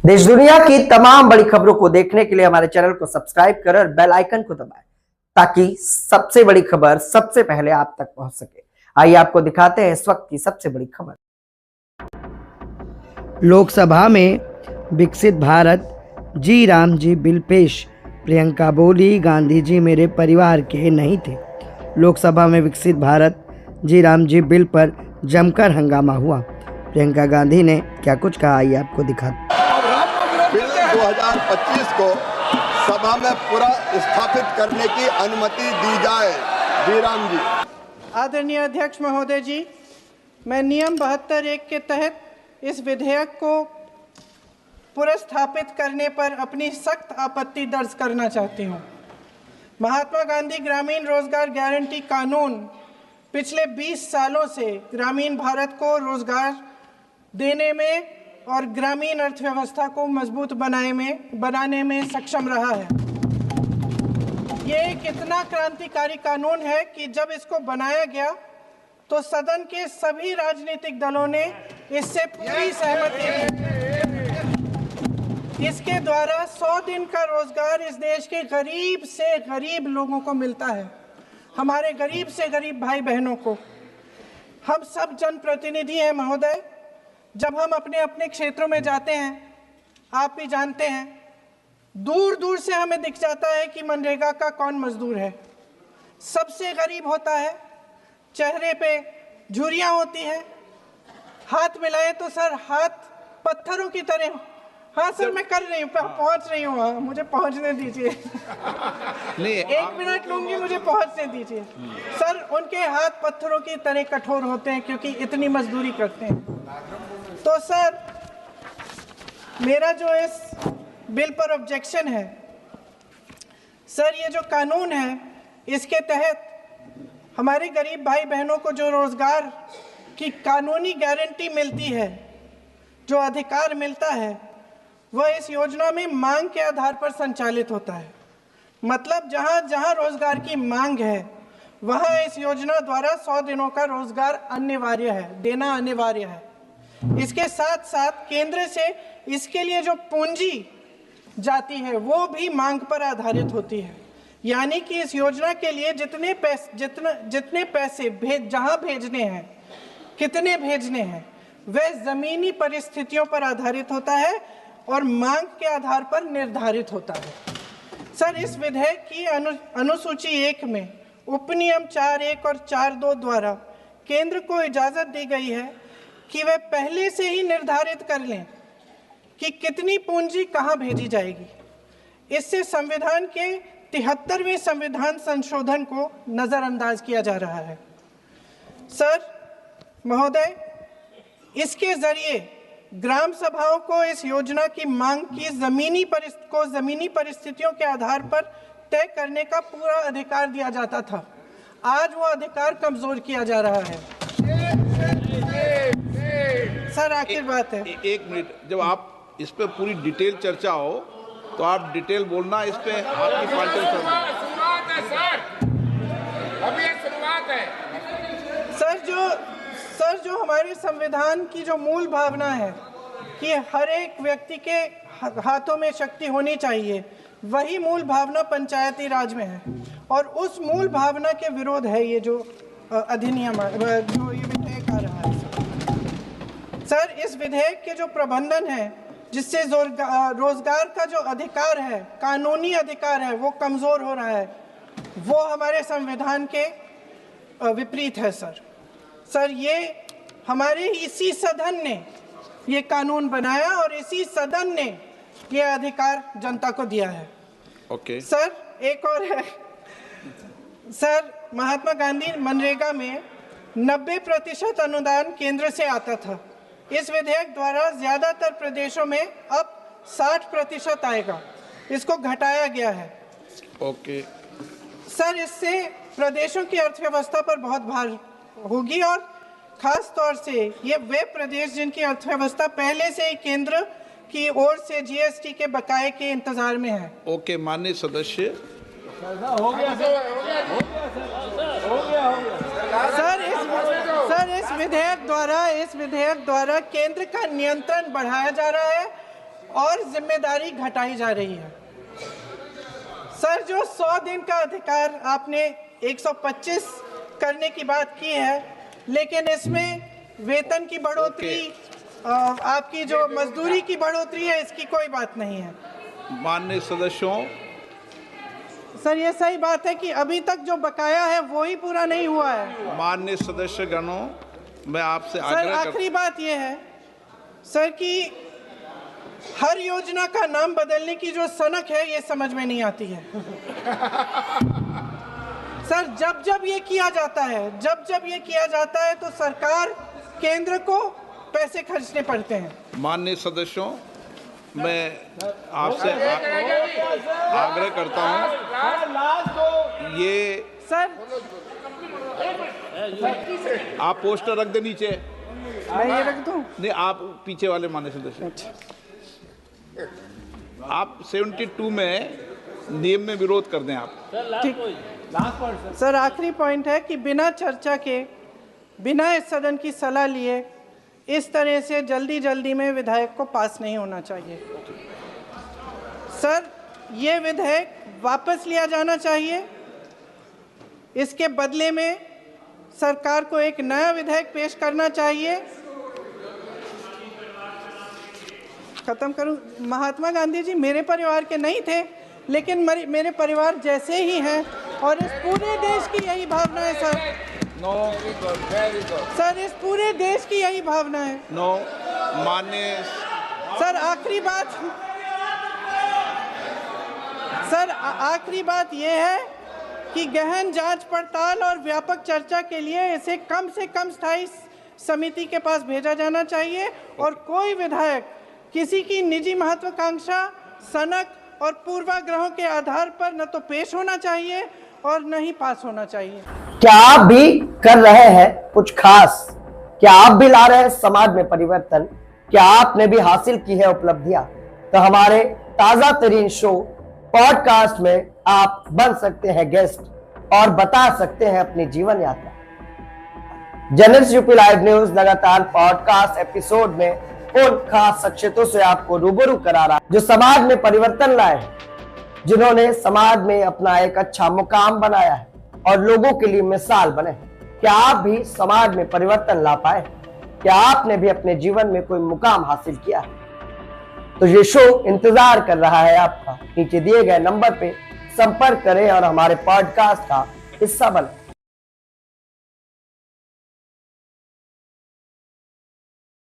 देश दुनिया की तमाम बड़ी खबरों को देखने के लिए हमारे चैनल को सब्सक्राइब करें और बेल आइकन को दबाएं ताकि सबसे बड़ी खबर सबसे पहले आप तक पहुंच सके। आइए आपको दिखाते हैं इस वक्त की सबसे बड़ी खबर। लोकसभा में विकसित भारत जी राम जी बिल पेश। प्रियंका बोली, गांधी जी मेरे परिवार के नहीं थे। लोकसभा में विकसित भारत जी राम जी बिल पर जमकर हंगामा हुआ। प्रियंका गांधी ने क्या कुछ कहा, आइए आपको दिखाते। बिल 2025 को सभा में पूरा स्थापित करने की अनुमति दी जाए। जी राम जी। आदरणीय अध्यक्ष महोदय जी, मैं नियम 72(1) के तहत इस विधेयक को पुनर्स्थापित करने पर अपनी सख्त आपत्ति दर्ज करना चाहती हूँ। महात्मा गांधी ग्रामीण रोजगार गारंटी कानून पिछले 20 सालों से ग्रामीण भारत को रोजगार देने में और ग्रामीण अर्थव्यवस्था को मजबूत बनाने में सक्षम रहा है। ये एक इतना क्रांतिकारी कानून है कि जब इसको बनाया गया तो सदन के सभी राजनीतिक दलों ने इससे पूरी सहमति दी। इसके द्वारा 100 दिन का रोजगार इस देश के गरीब से गरीब लोगों को मिलता है, हमारे गरीब से गरीब भाई बहनों को। हम सब जनप्रतिनिधि हैं महोदय, जब हम अपने अपने क्षेत्रों में जाते हैं, आप भी जानते हैं, दूर दूर से हमें दिख जाता है कि मनरेगा का कौन मजदूर है। सबसे गरीब होता है, चेहरे पे झुर्रियाँ होती हैं, हाथ मिलाए तो सर हाथ पत्थरों की तरह। हाँ सर, मैं कर रही हूँ, पहुँच रही हूँ, हाँ मुझे पहुँचने दीजिए। नहीं, 1 मिनट लूँगी, मुझे पहुँचने दीजिए। सर उनके हाथ पत्थरों की तरह कठोर होते हैं क्योंकि इतनी मजदूरी करते हैं। तो सर मेरा जो इस बिल पर ऑब्जेक्शन है, सर ये जो कानून है इसके तहत हमारे गरीब भाई बहनों को जो रोजगार की कानूनी गारंटी मिलती है, जो अधिकार मिलता है, वह इस योजना में मांग के आधार पर संचालित होता है। मतलब जहां जहां रोजगार की मांग है वहां इस योजना द्वारा 100 दिनों का रोजगार अनिवार्य है, देना अनिवार्य है। इसके साथ साथ केंद्र से इसके लिए जो पूंजी जाती है वो भी मांग पर आधारित होती है। यानी कि इस योजना के लिए जितने पैसे जहां भेजने हैं, कितने भेजने हैं, वह जमीनी परिस्थितियों पर आधारित होता है और मांग के आधार पर निर्धारित होता है। सर इस विधेयक की अनुसूची 1 में उपनियम 4(1) और 4(2) द्वारा केंद्र को इजाजत दी गई है कि वे पहले से ही निर्धारित कर लें कि कितनी पूंजी कहां भेजी जाएगी। इससे संविधान के 73वें संविधान संशोधन को नजरअंदाज किया जा रहा है। सर महोदय, इसके जरिए ग्राम सभाओं को इस योजना की मांग की जमीनी परिस्थितियों के आधार पर तय करने का पूरा अधिकार दिया जाता था। आज वो अधिकार कमजोर किया जा रहा है। सर आखिर बात है, 1 मिनट, जब आप इस पे पूरी डिटेल चर्चा हो तो आप डिटेल बोलना। इस पे आपकी पार्टी शुरुआत है सर, अभी एक शुरुआत है। सर जो हमारे संविधान की जो मूल भावना है कि हर एक व्यक्ति के हाथों में शक्ति होनी चाहिए, वही मूल भावना पंचायती राज में है और उस मूल भावना के विरोध है ये जो अधिनियम जो ये विधेयक आ रहा है। सर इस विधेयक के जो प्रबंधन है, जिससे रोजगार का जो अधिकार है, कानूनी अधिकार है, वो कमजोर हो रहा है, वो हमारे संविधान के विपरीत है। सर ये हमारे इसी सदन ने ये कानून बनाया और इसी सदन ने ये अधिकार जनता को दिया है। ओके। सर एक और है, सर महात्मा गांधी मनरेगा में 90% अनुदान केंद्र से आता था। इस विधेयक द्वारा ज्यादातर प्रदेशों में अब 60% आएगा, इसको घटाया गया है। ओके। सर इससे प्रदेशों की अर्थव्यवस्था पर बहुत भार होगी और खास तौर से ये वे प्रदेश जिनकी अर्थव्यवस्था पहले से ही केंद्र की ओर से जीएसटी के बकाये के इंतजार में है। ओके, माननीय सदस्य। हो गया सर इस विधेयक द्वारा केंद्र का नियंत्रण बढ़ाया जा रहा है और जिम्मेदारी घटाई जा रही है। सर, जो 100 दिन का अधिकार आपने 125 करने की बात की है, लेकिन इसमें वेतन की बढ़ोतरी, आपकी जो मजदूरी की बढ़ोतरी है, इसकी कोई बात नहीं है। माननीय सदस्यों, सर, ये सही बात है कि अभी तक जो बकाया है वो ही पूरा नहीं हुआ है। माननीय सदस्यगणों, मैं आपसे सर, आग्रह आखिरी बात ये है सर कि हर योजना का नाम बदलने की जो सनक है, ये समझ में नहीं आती है। सर, जब जब ये किया जाता है तो सरकार, केंद्र को पैसे खर्चने पड़ते हैं। माननीय सदस्यों, मैं आपसे आग्रह करता हूं, ये सर, आप पोस्टर रख दे नीचे। मैं ये रख दूं? नहीं, आप पीछे वाले माननीय सदस्य, आप 72 में नियम में विरोध कर दें आप। ठीक। सर, आखिरी पॉइंट है कि बिना चर्चा के, बिना इस सदन की सलाह लिए इस तरह से जल्दी में विधेयक को पास नहीं होना चाहिए। सर, ये विधेयक वापस लिया जाना चाहिए। इसके बदले में सरकार को एक नया विधेयक पेश करना चाहिए। खत्म करूं? महात्मा गांधी जी मेरे परिवार के नहीं थे, लेकिन मेरे परिवार जैसे ही हैं, और इस पूरे देश की यही भावना है सर। सर, इस पूरे देश की यही भावना है। माननीय सर, आखिरी बात यह है कि गहन जांच पड़ताल और व्यापक चर्चा के लिए इसे कम से कम स्थायी समिति के पास भेजा जाना चाहिए, और कोई विधायक किसी की निजी महत्वाकांक्षा, सनक और पूर्वाग्रहों के आधार पर न तो पेश होना चाहिए और न ही पास होना चाहिए। क्या आप भी कर रहे हैं कुछ खास? क्या आप भी ला रहे हैं समाज में परिवर्तन? क्या आपने भी हासिल की है उपलब्धियां? तो हमारे ताजा तरीन शो पॉडकास्ट में आप बन सकते हैं गेस्ट और बता सकते हैं अपनी जीवन यात्रा। जनरल यूपी लाइव न्यूज लगातार पॉडकास्ट एपिसोड में उन खास शख्सियतों से आपको रूबरू करा रहा है जो समाज में परिवर्तन लाए हैं, जिन्होंने समाज में अपना एक अच्छा मुकाम बनाया है और लोगों के लिए मिसाल बने। क्या आप भी समाज में परिवर्तन ला पाए? क्या आपने भी अपने जीवन में कोई मुकाम हासिल किया है? तो ये शो इंतजार कर रहा है आपका। नीचे दिए गए नंबर पे संपर्क करें और हमारे पॉडकास्ट का हिस्सा बने।